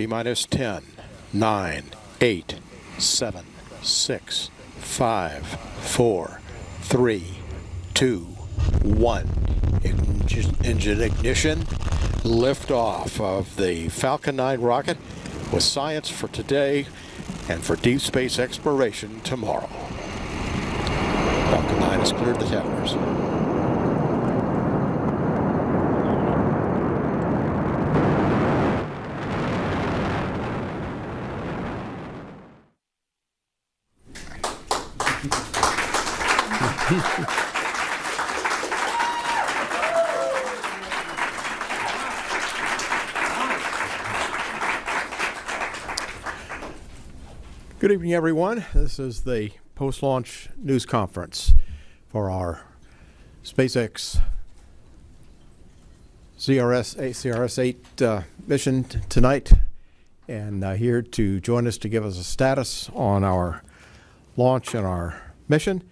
T-minus 10, 9, 8, 7, 6, 5, 4, 3, 2, 1. Engine ignition. Liftoff of the Falcon 9 rocket with science for today and for deep space exploration tomorrow. Falcon 9 has cleared the towers. Good evening, everyone. This is the post-launch news conference for our SpaceX CRS-8 mission tonight. And here to join us to give us a status on our launch and our mission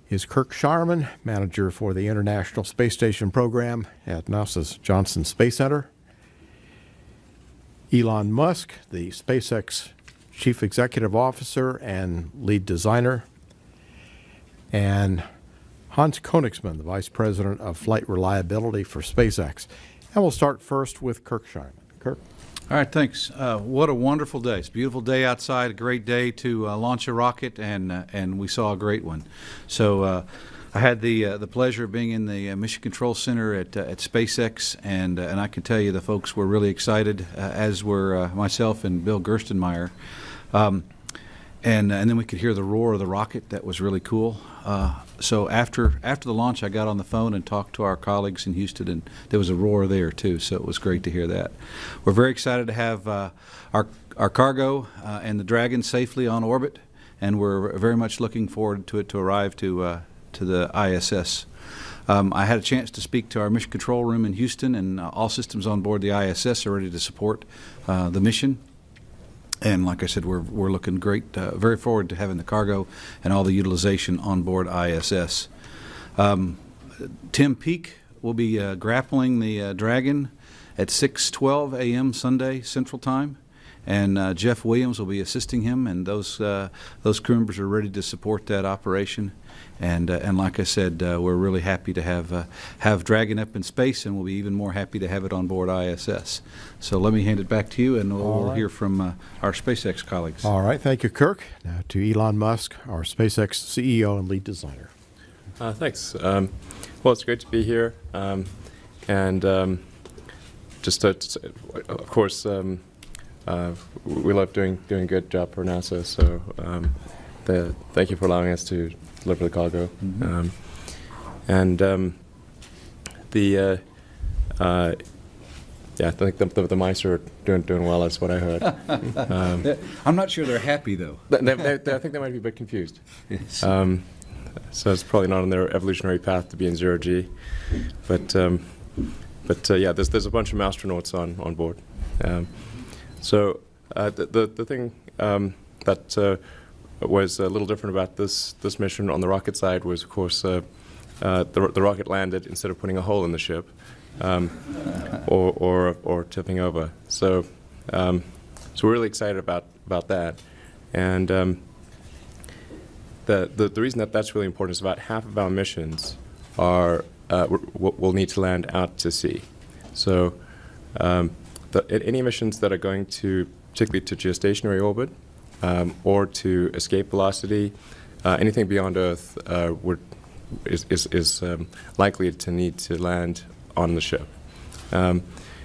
is Kirk Sharman, manager for the International Space Station program at NASA's Johnson Space Center. Elon Musk, the SpaceX Chief Executive Officer and lead designer, and Hans Koenigsmann, the Vice President of Flight Reliability for SpaceX. And we'll start first with Kirk Sharman. Kirk? All right, thanks. What a wonderful day. It's a beautiful day outside, a great day to launch a rocket, and we saw a great one. So I had the pleasure of being in the Mission Control Center at SpaceX, and I can tell you the folks were really excited, as were myself and Bill Gerstenmaier. And then we could hear the roar of the rocket. That was really cool. So after the launch, I got on the phone and talked to our colleagues in Houston, and there was a roar there too. So it was great to hear that. We're very excited to have our cargo and the Dragon safely on orbit, and we're very much looking forward to it to arrive to the ISS. I had a chance to speak to our mission control room in Houston, and all systems on board the ISS are ready to support the mission. And like I said, we're looking great, very forward to having the cargo and all the utilization on board ISS. Tim Peake will be grappling the Dragon at 6:12 a.m. Sunday Central Time, and Jeff Williams will be assisting him, and those crew members are ready to support that operation. And like I said, we're really happy to have Dragon up in space, and we'll be even more happy to have it on board ISS. So let me hand it back to you, and we'll hear from our SpaceX colleagues. All right, thank you, Kirk. Now to Elon Musk, our SpaceX CEO and lead designer. Thanks. Well, it's great to be here, and just of course, we love doing a good job for NASA. So thank you for allowing us to deliver the cargo. Mm-hmm. I think the mice are doing well. That's what I heard. I'm not sure they're happy though. I think they might be a bit confused. Yes. So it's probably not on their evolutionary path to be in zero G, but yeah, there's a bunch of astronauts on board. So the thing that was a little different about this mission on the rocket side was, of course, the rocket landed instead of putting a hole in the ship, or tipping over. So we're really excited about that, and the reason that's really important is about half of our missions will need to land out to sea. So any missions that are going to, particularly to geostationary orbit, or to escape velocity, anything beyond Earth is likely to need to land on the ship. And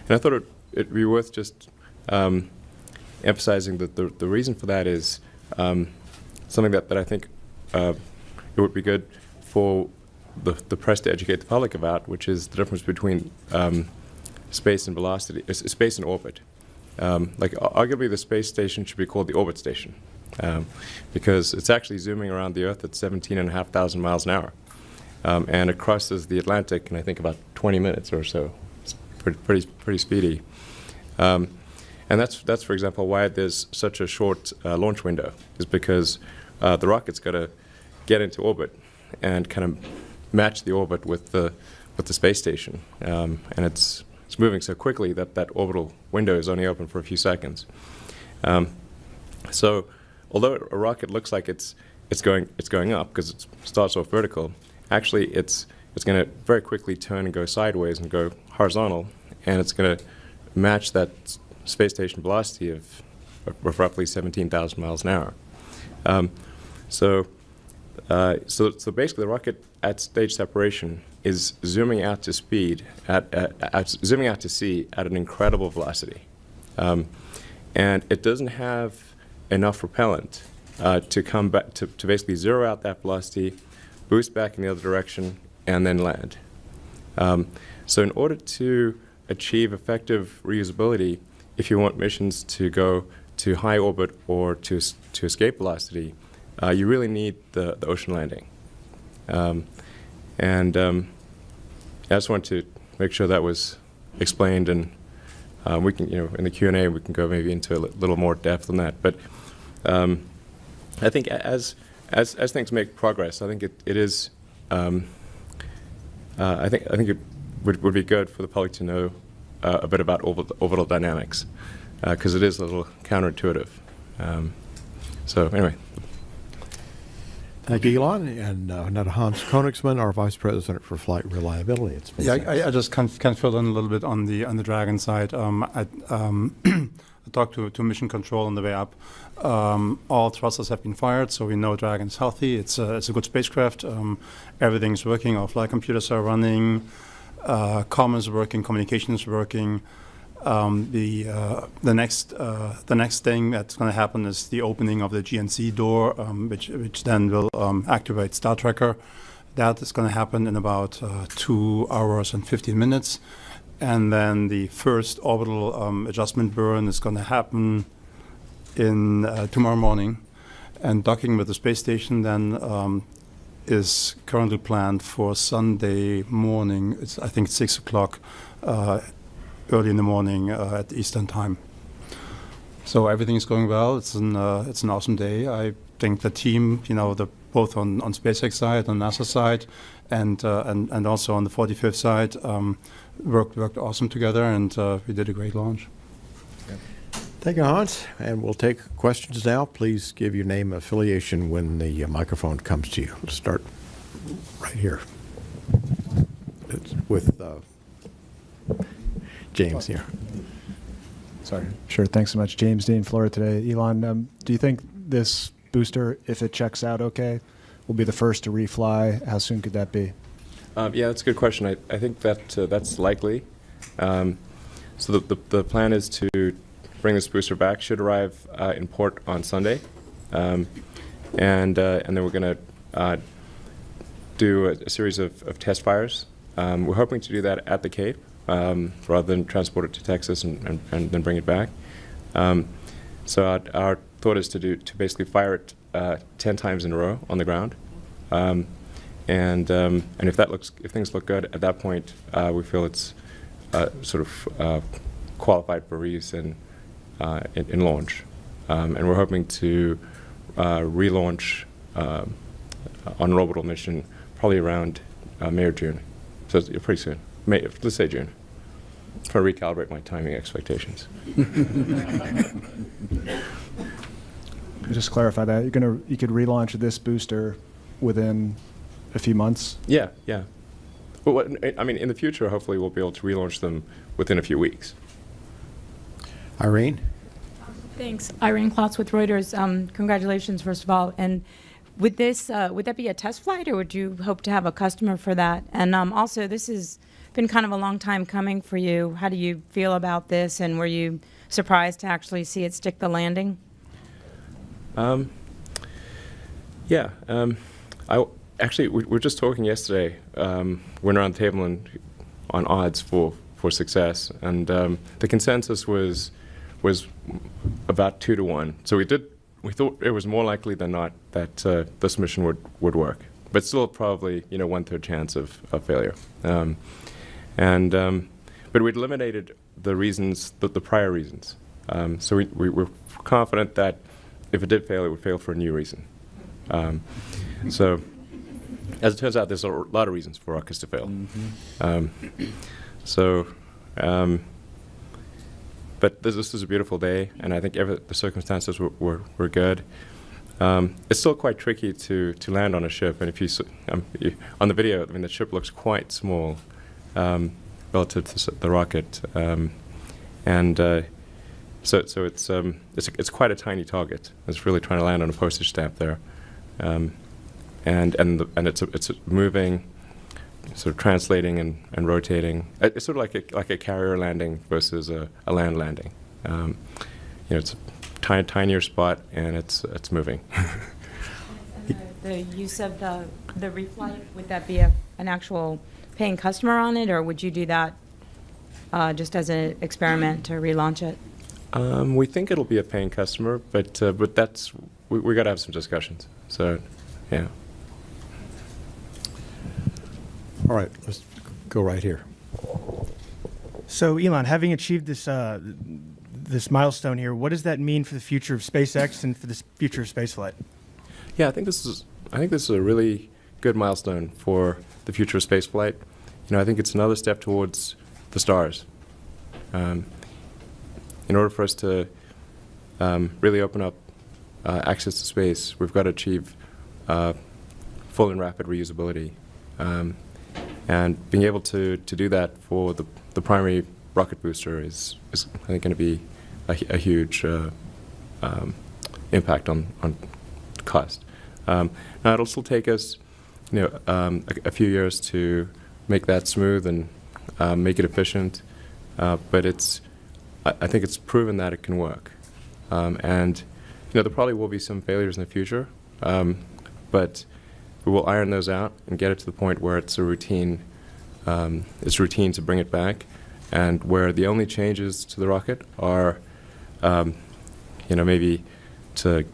I thought it'd be worth just emphasizing that the reason for that is something that I think it would be good for the press to educate the public about, which is the difference between space and velocity, space and orbit. Like arguably the space station should be called the orbit station, because it's actually zooming around the Earth at 17,500 miles an hour, and it crosses the Atlantic in I think about 20 minutes or so. It's pretty speedy, and that's for example why there's such a short launch window, is because the rocket's got to get into orbit and kind of match the orbit with the space station, and it's it's moving so quickly that that orbital window is only open for a few seconds. So although a rocket looks like it's going up because it starts off vertical, actually it's going to very quickly turn and go sideways and go horizontal, and it's going to match that space station velocity of roughly 17,000 miles an hour. So basically, the rocket at stage separation is zooming out to speed zooming out to sea at an incredible velocity, and it doesn't have enough propellant to come back to basically zero out that velocity, boost back in the other direction, and then land. So in order to achieve effective reusability, if you want missions to go to high orbit or to escape velocity, you really need the ocean landing. I just want to make sure that was explained, and we can, in the Q&A, we can go maybe into a little more depth on that. But I think as things make progress, I think it is. I think it would be good for the public to know a bit about orbital dynamics, because it is a little counterintuitive. So anyway. Thank you, Elon. And now to Hans Koenigsmann, our Vice President for Flight Reliability at SpaceX. Yeah, I just can fill in a little bit on the Dragon side. I talked to Mission Control on the way up. All thrusters have been fired, so we know Dragon's healthy. It's a good spacecraft. Everything's working. Our flight computers are running. Comm is working. Communication is working. The next thing that's going to happen is the opening of the GNC door, which then will activate Star Tracker. That is going to happen in about 2 hours and 15 minutes. And then the first orbital adjustment burn is going to happen in tomorrow morning. And docking with the space station then is currently planned for Sunday morning. I think 6 o'clock, early in the morning at Eastern time. So everything is going well. It's an awesome day. I think the team, both on SpaceX side, on NASA side, and also on the 45th side, worked awesome together, and we did a great launch. Thank you, Hans. And we'll take questions now. Please give your name and affiliation when the microphone comes to you. Let's start right here. It's with James here. Sorry. Sure. Thanks so much. James Dean, Florida Today. Elon, do you think this booster, if it checks out okay, will be the first to refly? How soon could that be? Yeah, that's a good question. I think that's likely. So the plan is to bring this booster back. Should arrive in port on Sunday, and then we're going to do a series of test fires. We're hoping to do that at the Cape rather than transport it to Texas and then bring it back. So our thought is to basically fire it 10 times in a row on the ground. And if things look good at that point, we feel it's sort of qualified for reuse in launch, and we're hoping to relaunch on an orbital mission probably around May or June, so it's pretty soon. Let's say June. Trying to recalibrate my timing expectations. Just clarify that you could relaunch this booster within a few months. Yeah. Well, I mean, in the future, hopefully, we'll be able to relaunch them within a few weeks. Irene? Thanks. Irene Klotz with Reuters. Congratulations, first of all. And with this, would that be a test flight, or would you hope to have a customer for that? And also, this has been kind of a long time coming for you. How do you feel about this, and were you surprised to actually see it stick the landing? Yeah. Actually, we were just talking yesterday, went around the table on odds for success, and the consensus was about 2 to 1. So we thought it was more likely than not that this mission would work, but still probably 1/3 chance of failure. But we'd eliminated the reasons, the prior reasons. So we were confident that if it did fail, it would fail for a new reason. So as it turns out, there's a lot of reasons for rockets to fail. Mm-hmm. So But this was a beautiful day, and I think the circumstances were good. It's still quite tricky to land on a ship, and if on the video, I mean, the ship looks quite small relative to the rocket, so it's quite a tiny target. It's really trying to land on a postage stamp there, and it's moving, sort of translating and rotating. It's sort of like a carrier landing versus a land landing. It's a tinier spot, and it's moving. The use of the reflight, would that be an actual paying customer on it, or would you do that just as an experiment to relaunch it? We think it'll be a paying customer, but that's we got to have some discussions. So, yeah. All right, let's go right here. So, Elon, having achieved this this milestone here, what does that mean for the future of SpaceX and for the future of spaceflight? Yeah, I think this is a really good milestone for the future of spaceflight. I think it's another step towards the stars. In order for us to really open up access to space, we've got to achieve full and rapid reusability. And being able to do that for the primary rocket booster is I think, going to be a huge impact on cost. Now, it'll still take us, a few years to make that smooth and make it efficient, but I think it's proven that it can work. And there probably will be some failures in the future, but we will iron those out and get it to the point where it's a routine. It's routine to bring it back, and where the only changes to the rocket are, maybe to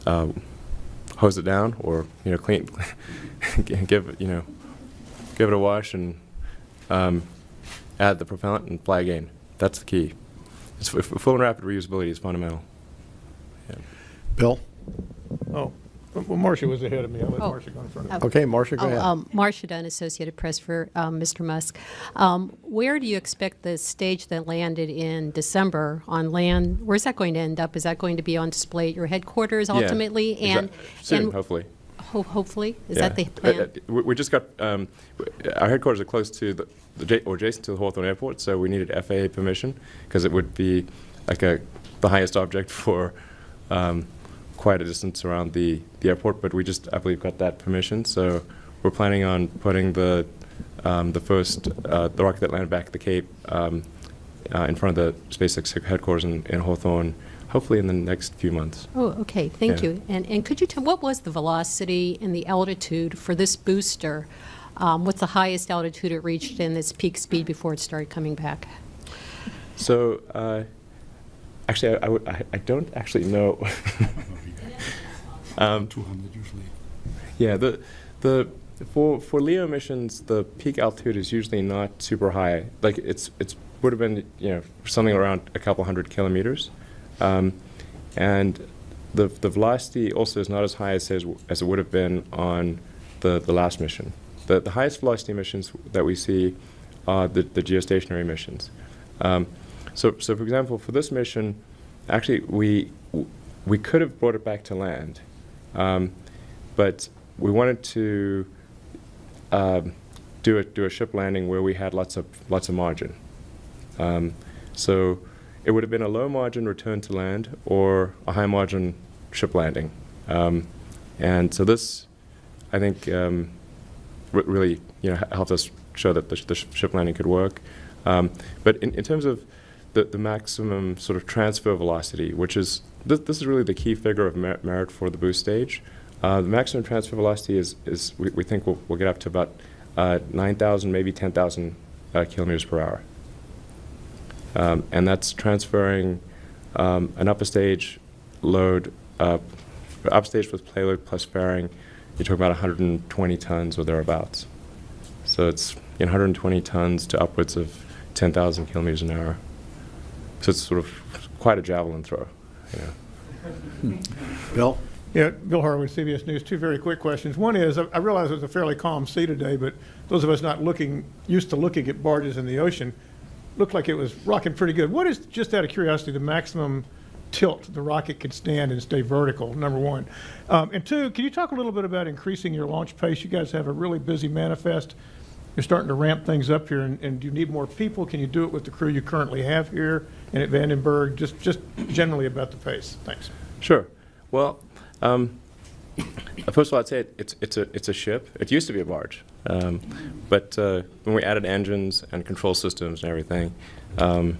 hose it down or clean, give it a wash and add the propellant and fly again. That's the key. Full and rapid reusability is fundamental. Yeah. Bill? Oh, well, Marcia was ahead of me. I'll let Marcia go in front of me. Okay, Marcia, go ahead. Marcia Dunn, Associated Press for Mr. Musk. Where do you expect the stage that landed in December on land, where's that going to end up? Is that going to be on display at your headquarters ultimately? Yeah, soon, hopefully. Hopefully? Is that the plan? We just got, our headquarters are close to or adjacent to the Hawthorne Airport, so we needed FAA permission because it would be like the highest object for quite a distance around the airport, but I believe, got that permission. So we're planning on putting the rocket that landed back at the Cape in front of the SpaceX headquarters in Hawthorne, hopefully in the next few months. Oh, okay. Thank Yeah. you. And could you tell, what was the velocity and the altitude for this booster? What's the highest altitude it reached and its peak speed before it started coming back? So actually, I don't actually know. 200 usually. Yeah, for LEO missions, the peak altitude is usually not super high. Like it's would have been something around a couple hundred kilometers, and the velocity also is not as high as it would have been on the last mission. The highest velocity missions that we see are the geostationary missions. So for example, for this mission, actually we could have brought it back to land, but we wanted to do a ship landing where we had lots of margin. So it would have been a low margin return to land or a high margin ship landing, and so this, I think, really helped us show that the ship landing could work. But in terms of the maximum sort of transfer velocity, which is this is really the key figure of merit for the boost stage. The maximum transfer velocity is we think we'll get up to about 9,000, maybe 10,000 kilometers per hour, and that's transferring an upper stage load, upstage with payload plus fairing. You're talking about 120 tons or thereabouts. So it's 120 tons to upwards of 10,000 kilometers an hour. So it's sort of quite a javelin throw. Bill? Yeah, Bill Harwood, CBS News. Two very quick questions. One is, I realize it was a fairly calm sea today, but those of us not used to looking at barges in the ocean, looked like it was rocking pretty good. What is, just out of curiosity, the maximum tilt the rocket can stand and stay vertical, number one? And two, can you talk a little bit about increasing your launch pace? You guys have a really busy manifest. You're starting to ramp things up here, and do you need more people? Can you do it with the crew you currently have here and at Vandenberg? Just generally about the pace. Thanks. Sure. Well, first of all, I'd say it's a ship. It used to be a barge, but when we added engines and control systems and everything, so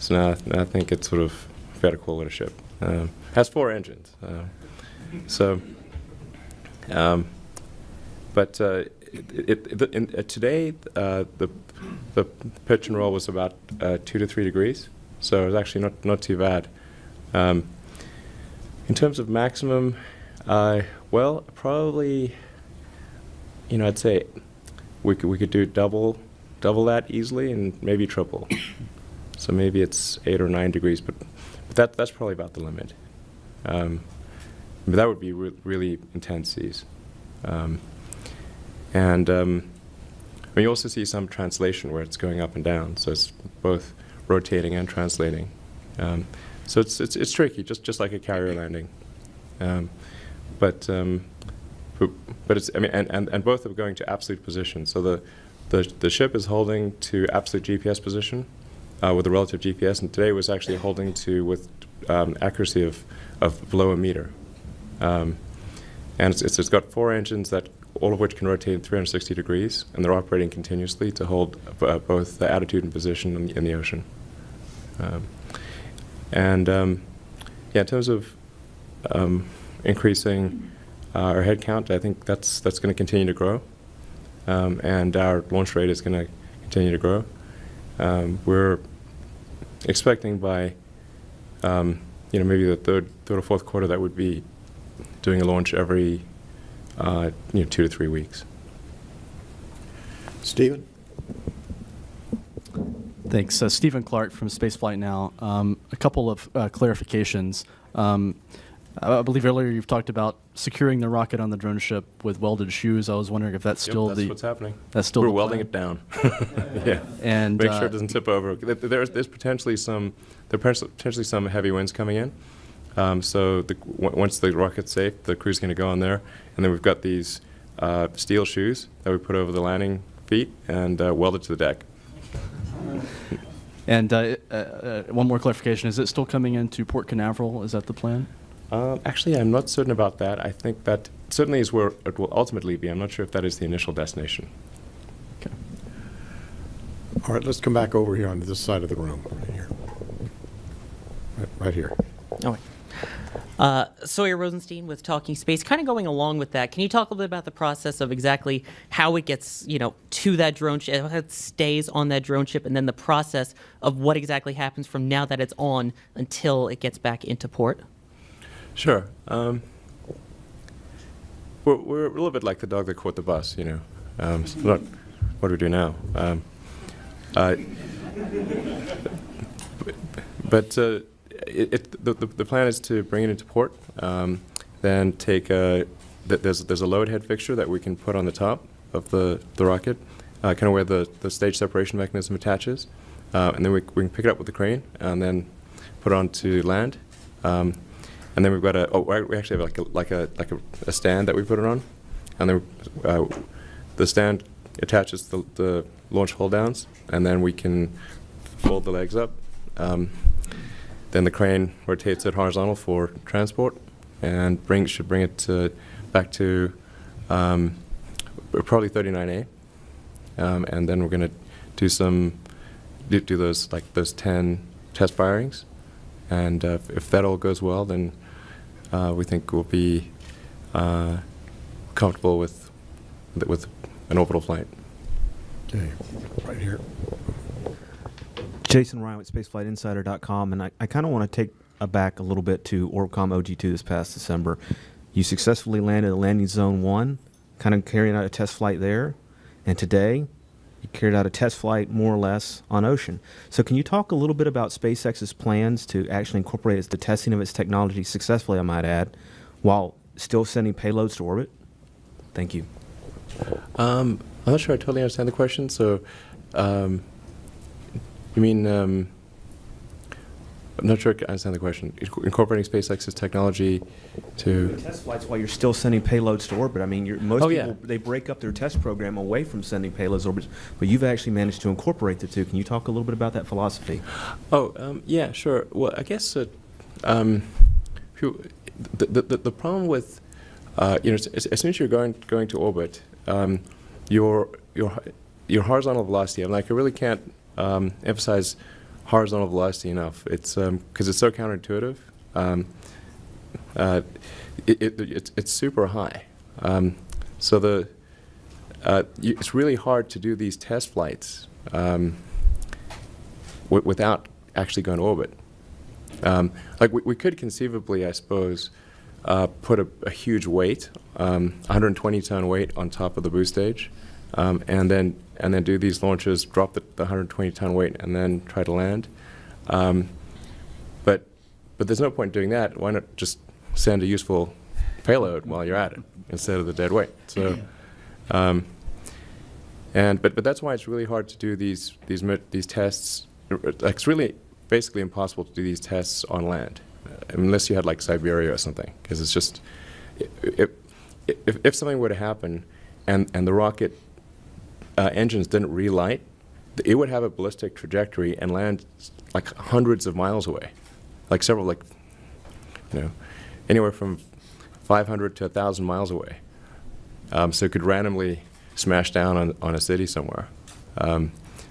now I think it's sort of fair to call it a ship. Has 4 engines, but today the pitch and roll was about 2 to 3 degrees, so it was actually not too bad. In terms of maximum, well, probably, I'd say we could do double that easily, and maybe triple. So maybe it's 8 or 9 degrees, but that's probably about the limit. But that would be really intense seas. And you also see some translation where it's going up and down, so it's both rotating and translating. So it's tricky, just like a carrier landing. But it's, and both are going to absolute position. So the ship is holding to absolute GPS position with a relative GPS, and today was actually holding to with accuracy of below a meter. And it's got 4 engines that all of which can rotate 360 degrees, and they're operating continuously to hold both the attitude and position in the ocean. In terms of increasing our head count, I think that's going to continue to grow, and our launch rate is going to continue to grow. We're expecting by maybe the third or fourth quarter that would be doing a launch every 2 to 3 weeks. Stephen? Thanks. Stephen Clark from Spaceflight Now. A couple of clarifications. I believe earlier you've talked about securing the rocket on the drone ship with welded shoes. I was wondering if that's still that's what's happening. That's still we're the welding plan? it down. Yeah, and make sure it doesn't tip over. There's potentially some heavy winds coming in. So once the rocket's safe, the crew's going to go on there, and then we've got these steel shoes that we put over the landing feet and weld it to the deck. And one more clarification: is it still coming into Port Canaveral? Is that the plan? Actually, I'm not certain about that. I think that certainly is where it will ultimately be. I'm not sure if that is the initial destination. Okay. All right, let's come back over here on this side of the room. Right here. Right here. Okay. Sawyer Rosenstein with Talking Space. Kind of going along with that, can you talk a little bit about the process of exactly how it gets, to that drone ship, how it stays on that drone ship, and then the process of what exactly happens from now that it's on until it gets back into port? Sure. We're a little bit like the dog that caught the bus, It's not what do we do now? But the plan is to bring it into port, then take there's a load head fixture that we can put on the top of the rocket, kind of where the stage separation mechanism attaches, and then we can pick it up with the crane and then put it onto land. And then we've got we actually have like a stand that we put it on, and then the stand attaches the launch hold downs, and then we can fold the legs up. Then the crane rotates it horizontal for transport, and should bring it back to probably 39A, and then we're going to do those 10 test firings, and if that all goes well, then we think we'll be comfortable with an orbital flight. Okay, right here. Jason Ryan with SpaceflightInsider.com, and I kind of want to take back a little bit to Orbcomm OG2 this past December. You successfully landed at Landing Zone 1, kind of carrying out a test flight there, and today you carried out a test flight more or less on ocean. So can you talk a little bit about SpaceX's plans to actually incorporate the testing of its technology successfully, I might add, while still sending payloads to orbit? Thank you. I'm not sure I totally understand the question, so You mean, I'm not sure I understand the question. Incorporating SpaceX's technology to... Test flights while you're still sending payloads to orbit. I mean, most Oh, people, yeah. they break up their test program away from sending payloads to orbit, but you've actually managed to incorporate the two. Can you talk a little bit about that philosophy? Oh, yeah, sure. Well, I guess the problem with, as soon as you're going to orbit, your horizontal velocity, I really can't emphasize horizontal velocity enough. It's because it's so counterintuitive. It's super high. So it's really hard to do these test flights without actually going to orbit. We could conceivably, I suppose, put a huge weight, 120-ton weight on top of the boost stage, and then do these launches, drop the 120-ton weight, and then try to land. But there's no point doing that. Why not just send a useful payload while you're at it instead of the dead weight? So, but that's why it's really hard to do these tests. It's really basically impossible to do these tests on land, unless you had Siberia or something, because it's just if something were to happen and the rocket engines didn't relight, it would have a ballistic trajectory and land hundreds of miles away, several, anywhere from 500 to 1,000 miles away. So it could randomly smash down on a city somewhere.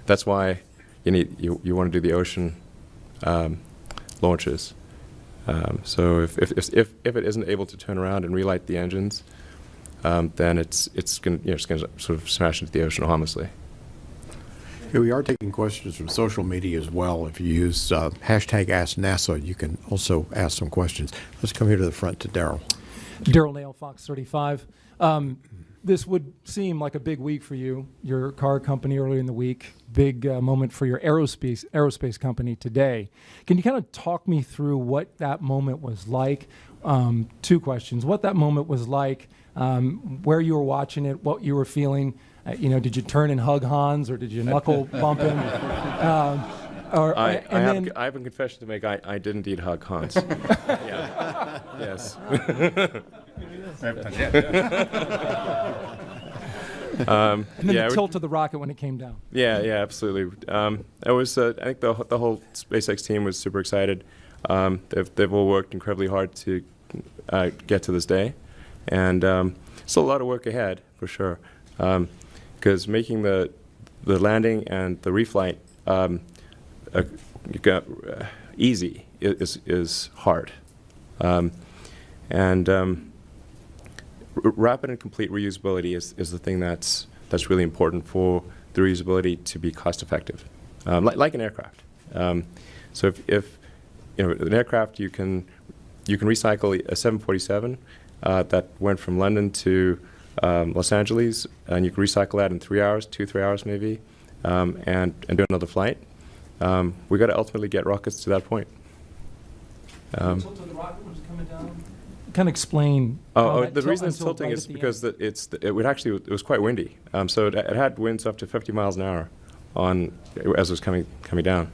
That's why you want to do the ocean launches. So if it isn't able to turn around and relight the engines, then it's going to sort of smash into the ocean harmlessly. Okay, we are taking questions from social media as well. If you use hashtag #AskNASA, you can also ask some questions. Let's come here to the front to Daryl. Daryl Nail, Fox 35. This would seem like a big week for you, your car company earlier in the week, big moment for your aerospace company today. Can you kind of talk me through what that moment was like? Two questions. What that moment was like, where you were watching it, what you were feeling. Did you turn and hug Hans, or did you knuckle bump him? I have a confession to make. I did indeed hug Hans. Yeah. Yes. And then the tilt of the rocket when it came down. Yeah, absolutely. It was. I think the whole SpaceX team was super excited. They've all worked incredibly hard to get to this day, and still a lot of work ahead for sure. Because making the landing and the reflight easy is hard, and rapid and complete reusability is the thing that's really important for the reusability to be cost effective, like an aircraft. So if an aircraft, you can recycle a 747 that went from London to Los Angeles, and you can recycle that in 3 hours, 2-3 hours maybe, and do another flight. We got to ultimately get rockets to that point. The tilt of the rocket was coming down. Kind of explain. The reason it's tilting is because it was quite windy. So it had winds up to 50 miles an hour as it was coming down.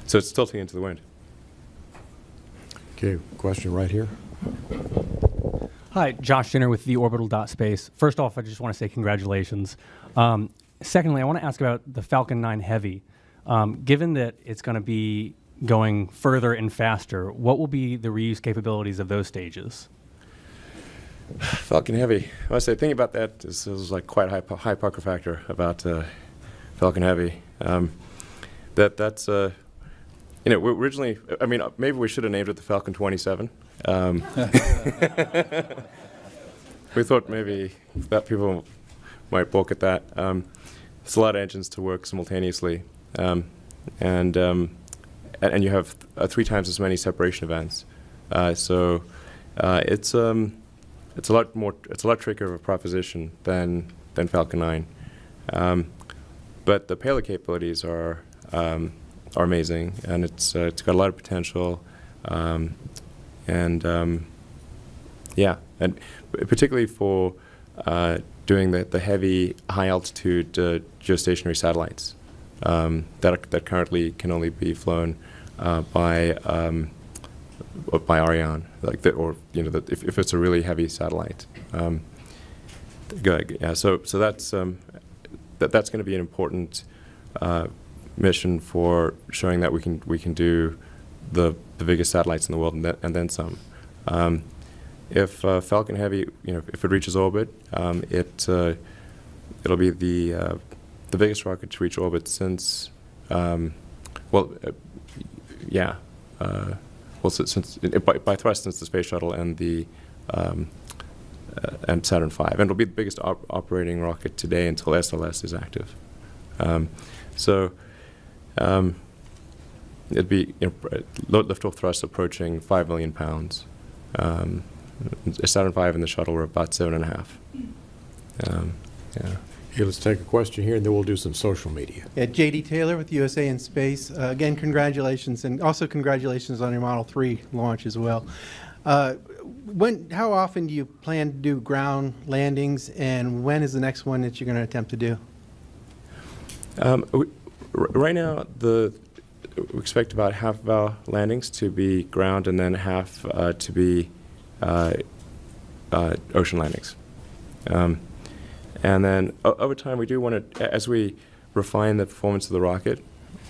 So it's tilting into the wind. Okay, question right here. Hi, Josh Jenner with theorbital.space. First off, I just want to say congratulations. Secondly, I want to ask about the Falcon 9 Heavy. Given that it's going to be going further and faster, what will be the reuse capabilities of those stages? Falcon Heavy. I must say, thinking about that, this was quite a high pucker factor about Falcon Heavy. That's originally, maybe we should have named it the Falcon 27. We thought maybe that people might balk at that. It's a lot of engines to work simultaneously, and you have 3 times as many separation events. So it's a lot trickier of a proposition than Falcon 9. But the payload capabilities are amazing, and it's got a lot of potential, and particularly for doing the heavy, high altitude geostationary satellites. that currently can only be flown by Ariane, like that, or if it's a really heavy satellite. Good. Yeah. So that's that's going to be an important mission for showing that we can do the biggest satellites in the world and then some. If Falcon Heavy, if it reaches orbit, it'll be the biggest rocket to reach orbit since, since by thrust since the space shuttle and the and Saturn V, and it'll be the biggest operating rocket today until SLS is active. It'd be liftoff thrust approaching 5 million pounds. Saturn V and the shuttle were about 7.5. Yeah. Here, let's take a question here, and then we'll do some social media. Yeah, J.D. Taylor with USA in Space. Again, congratulations, and also congratulations on your Model 3 launch as well. How often do you plan to do ground landings, and when is the next one that you're going to attempt to do? Right now, we expect about half of our landings to be ground, and then half to be ocean landings. And then over time, we do want to, as we refine the performance of the rocket,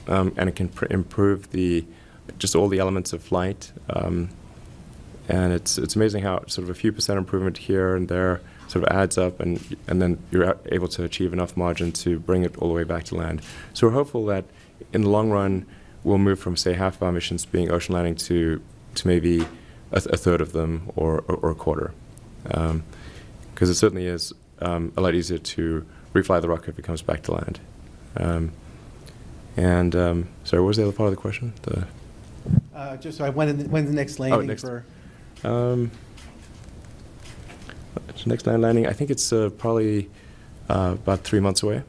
and it can improve just all the elements of flight. And it's amazing how sort of a few percent improvement here and there sort of adds up, and then you're able to achieve enough margin to bring it all the way back to land. So we're hopeful that in the long run, we'll move from, say, half of our missions being ocean landing to maybe a third of them or a quarter. Because it certainly is a lot easier to refly the rocket if it comes back to land. Sorry, what was the other part of the question? Just so when's the next landing for? Next landing, I think it's probably about 3 months away.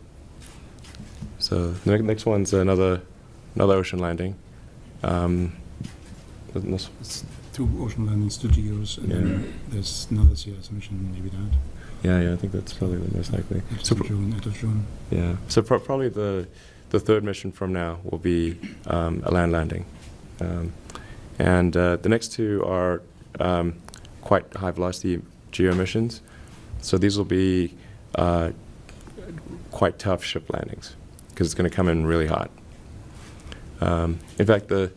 So the next one's another ocean landing. It's 2 ocean landings, 2 GEOs, and then there's another CRS mission, maybe that. Yeah, I think that's probably the most likely. End of June. Yeah, so probably the third mission from now will be a land landing. And the next 2 are quite high velocity geo missions. So these will be quite tough ship landings because it's going to come in really hot. In fact, the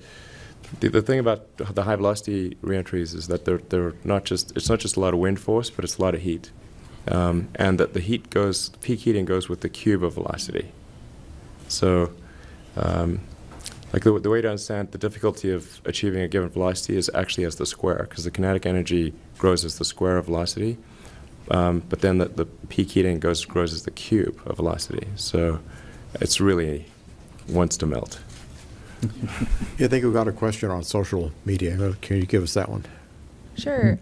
thing about the high velocity reentries is that they're not just, it's not just a lot of wind force, but it's a lot of heat. And that the heat goes, peak heating goes with the cube of velocity. So like the way to understand the difficulty of achieving a given velocity is actually as the square, because the kinetic energy grows as the square of velocity, but then the peak heating grows as the cube of velocity. So it's really wants to melt. I think we've got a question on social media. Can you give us that one? Sure.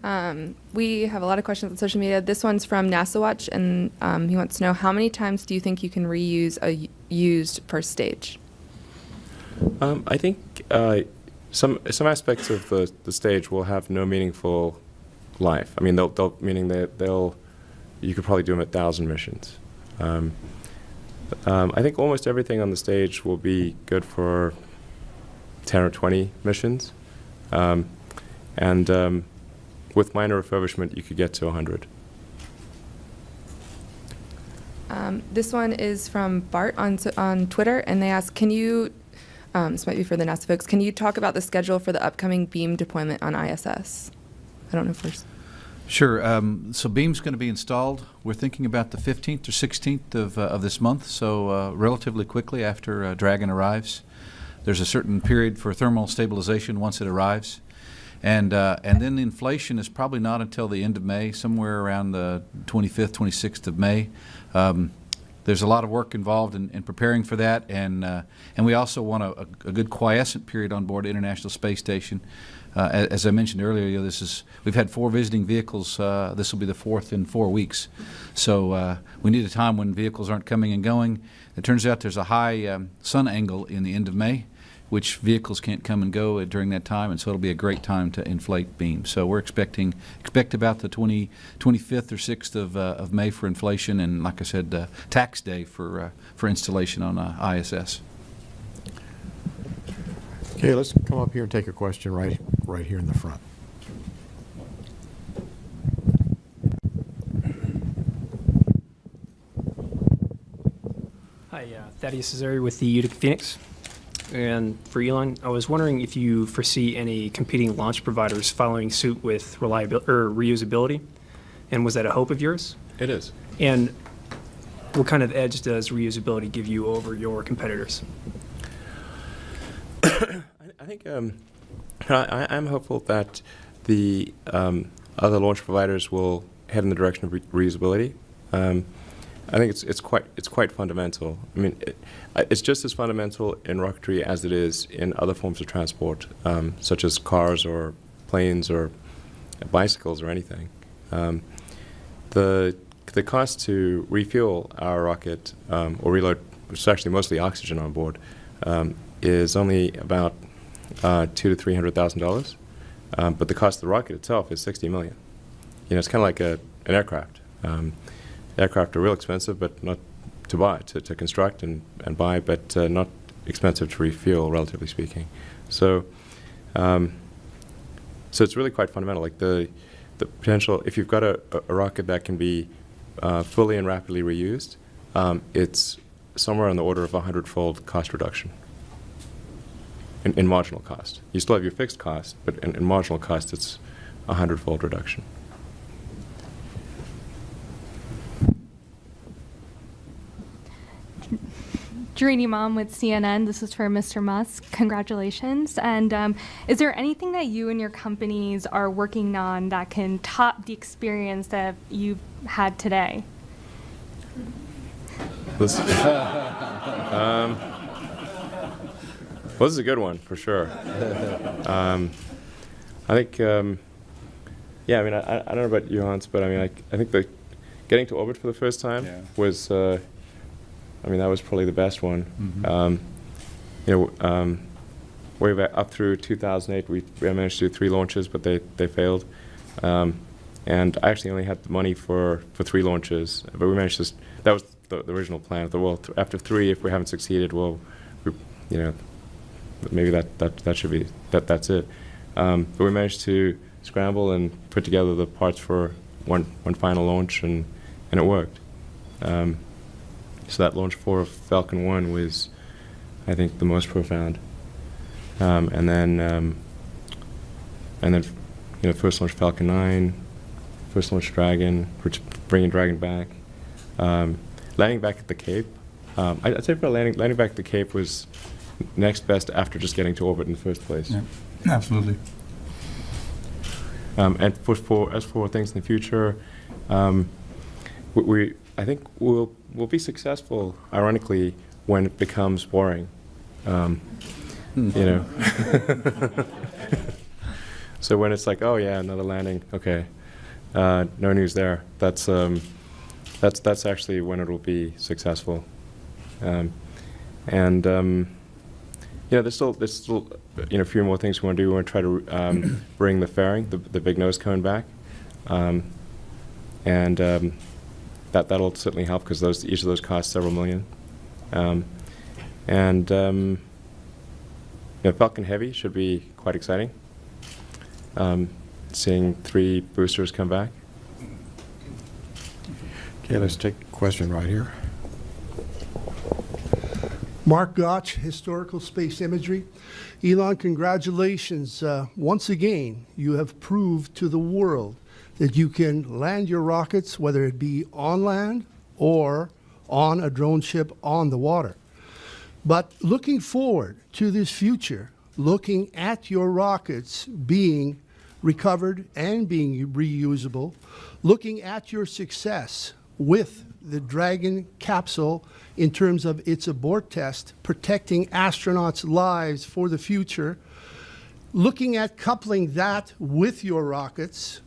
We have a lot of questions on social media. This one's from NASA Watch, and he wants to know, how many times do you think you can reuse a used per stage? I think some aspects of the stage will have no meaningful life. I mean, meaning they'll you could probably do them at 1,000 missions. I think almost everything on the stage will be good for 10 or 20 missions, and with minor refurbishment, you could get to 100. This one is from Bart on Twitter, and they ask, can you, this might be for the NASA folks, can you talk about the schedule for the upcoming beam deployment on ISS? I don't know first. Sure. So beam's going to be installed. We're thinking about the 15th or 16th of this month, so relatively quickly after Dragon arrives. There's a certain period for thermal stabilization once it arrives. And then the inflation is probably not until the end of May, somewhere around the 25th, 26th of May. There's a lot of work involved in preparing for that, and we also want a good quiescent period on board the International Space Station. As I mentioned earlier, we've had 4 visiting vehicles. This will be the 4th in 4 weeks. So we need a time when vehicles aren't coming and going. It turns out there's a high sun angle in the end of May, which vehicles can't come and go during that time, and so it'll be a great time to inflate beam. So we're expect about the 25th or 6th of May for inflation, and like I said, tax day for installation on ISS. Okay, let's come up here and take a question right here in the front. Hi, Thaddeus Cesare with the Utica Phoenix. And for Elon, I was wondering if you foresee any competing launch providers following suit with reliability or reusability, and was that a hope of yours? It is. And what kind of edge does reusability give you over your competitors? I think I'm hopeful that the other launch providers will head in the direction of reusability. I think it's quite fundamental. I mean, it's just as fundamental in rocketry as it is in other forms of transport, such as cars or planes or bicycles or anything. The cost to refuel our rocket or reload, which is actually mostly oxygen on board, is only about $200,000 to $300,000. But the cost of the rocket itself is $60 million. You know, it's kind of like an aircraft. Aircraft are real expensive, but not to buy, to construct and buy, but not expensive to refuel, relatively speaking. So, so it's really quite fundamental. Like the potential, if you've got a rocket that can be fully and rapidly reused, it's somewhere on the order of 100-fold cost reduction in marginal cost. You still have your fixed cost, but in marginal cost, it's 100-fold reduction. Jerini Mom with CNN. This is for Mr. Musk. Congratulations. And is there anything that you and your companies are working on that can top the experience that you've had today? Well, this is a good one, for sure. I think, yeah, I mean, I don't know about you, Hans, but I mean, I think that getting to orbit for the first time was, I mean, that was probably the best one. You know, way back up through 2008, we managed to do 3 launches, but they failed. And I actually only had the money for 3 launches, but we managed to. That was the original plan. Well, after 3, if we haven't succeeded, well, you know, maybe that should be that's it. But we managed to scramble and put together the parts for one final launch, and it worked. So that launch 4 of Falcon 1 was, I think, the most profound. And then, you know, first launch Falcon 9, first launch Dragon, bringing Dragon back, landing back at the Cape. I'd say for landing back at the Cape was next best after just getting to orbit in the first place. Yeah, absolutely. And as for things in the future, I think we'll be successful, ironically, when it becomes boring. You know. So when it's like, oh yeah, another landing, okay, no news there. That's actually when it will be successful. And you know, there's still you know, a few more things we want to do. We want to try to bring the fairing, the big nose cone back, and that'll certainly help, because each of those cost several million. And you know, Falcon Heavy should be quite exciting. Seeing 3 boosters come back. Okay, let's take a question right here. Mark Gotch, Historical Space Imagery. Elon, congratulations. Once again, you have proved to the world that you can land your rockets, whether it be on land or on a drone ship on the water. But looking forward to this future, looking at your rockets being recovered and being reusable, looking at your success with the Dragon capsule in terms of its abort test, protecting astronauts' lives for the future, looking at coupling that with your rockets,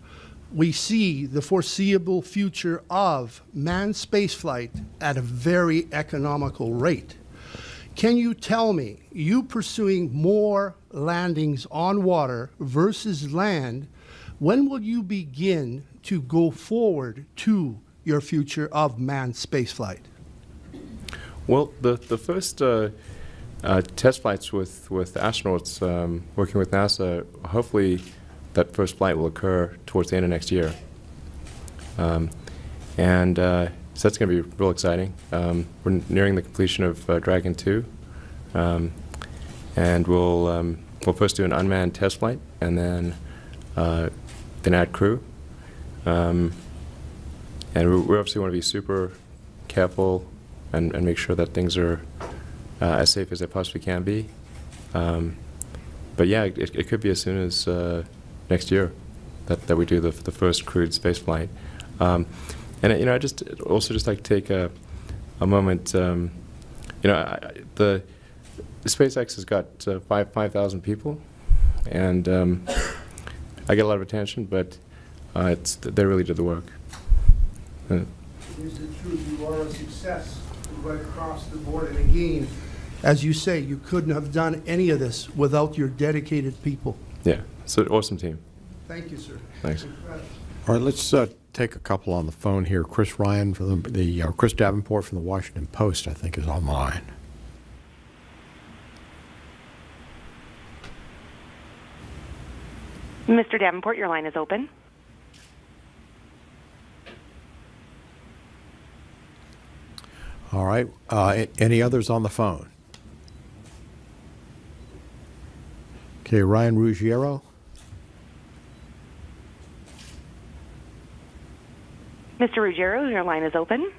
we see the foreseeable future of manned spaceflight at a very economical rate. Can you tell me, you pursuing more landings on water versus land, when will you begin to go forward to your future of manned spaceflight? Well, the first test flights with astronauts working with NASA. Hopefully, that first flight will occur towards the end of next year. So that's going to be real exciting. We're nearing the completion of Dragon 2, and we'll first do an unmanned test flight, and then add crew. And we obviously want to be super careful and make sure that things are as safe as they possibly can be. But yeah, it could be as soon as next year that we do the first crewed space flight. And I just like to take a moment. The SpaceX has got 5,000 people, and I get a lot of attention, but they really did the work. Is it true you are a success right across the board? And again, as you say, you couldn't have done any of this without your dedicated people. Yeah, it's an awesome team. Thank you, sir. Thanks. All right, let's take a couple on the phone here. Chris Ryan from Chris Davenport from the Washington Post, I think, is on the line. Mr. Davenport, your line is open. All right. Any others on the phone? Okay, Ryan Ruggiero. Mr. Ruggiero, your line is open.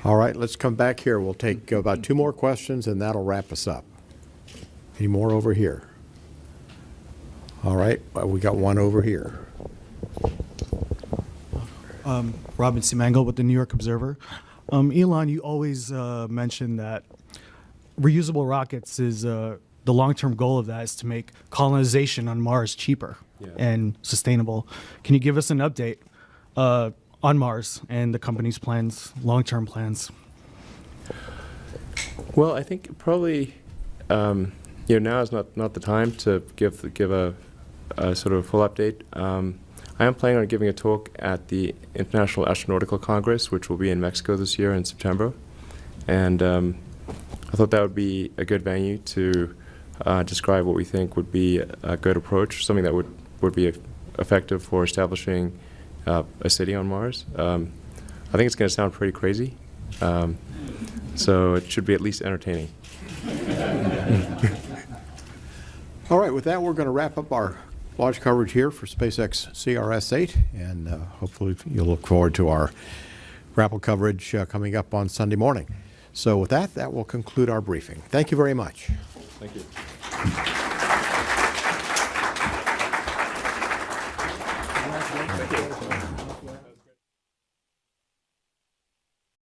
All right, let's come back here. We'll take about 2 more questions, and that'll wrap us up. Any more over here? All right, we got one over here. Robin C. Mangle with the New York Observer. Elon, you always mention that reusable rockets is the long-term goal of that is to make colonization on Mars cheaper and sustainable. Can you give us an update on Mars and the company's plans, long-term plans? Well, I think probably now is not the time to give a sort of full update. I am planning on giving a talk at the International Astronautical Congress, which will be in Mexico this year in September, and I thought that would be a good venue to describe what we think would be a good approach, something that would be effective for establishing a city on Mars. I think it's going to sound pretty crazy, so it should be at least entertaining. All right, with that, we're going to wrap up our launch coverage here for SpaceX CRS-8, and hopefully you'll look forward to our grapple coverage coming up on Sunday morning. So with that will conclude our briefing. Thank you very much. Thank you.